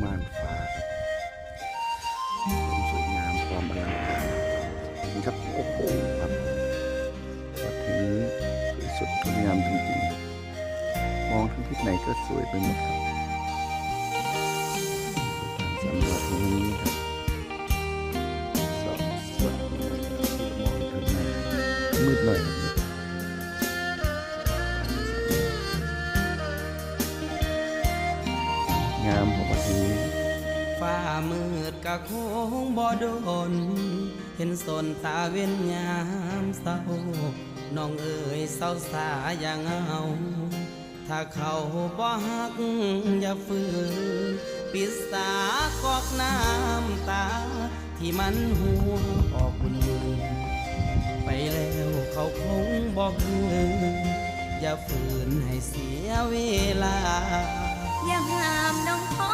ม่านฟ้าครับสวยงามพร้อมอลังการนี่ครับโอ้โหครับวัดแห่งนี้สวยสดงามจริงๆมองทั้งทิศไหนก็สวยไปหมดครับสำหรับตรงนี้ครับสดสดมองถึงไหนมืดหน่อยครับงามของวัดนี้ฟ้ามืดกะคงบ่โดนเห็นสนตาเว้นยามเศร้าน้องเอ๋ยเศร้าสาอย่างเอาถ้าเขาบ่ฮักอย่าฝืนปิดสากอกน้ำตาที่มันหัวออกบุญมือไปแล้วเขาคงบอกคืนอย่าฝืนให้เสียเวลาอย่าห้ามน้องขอ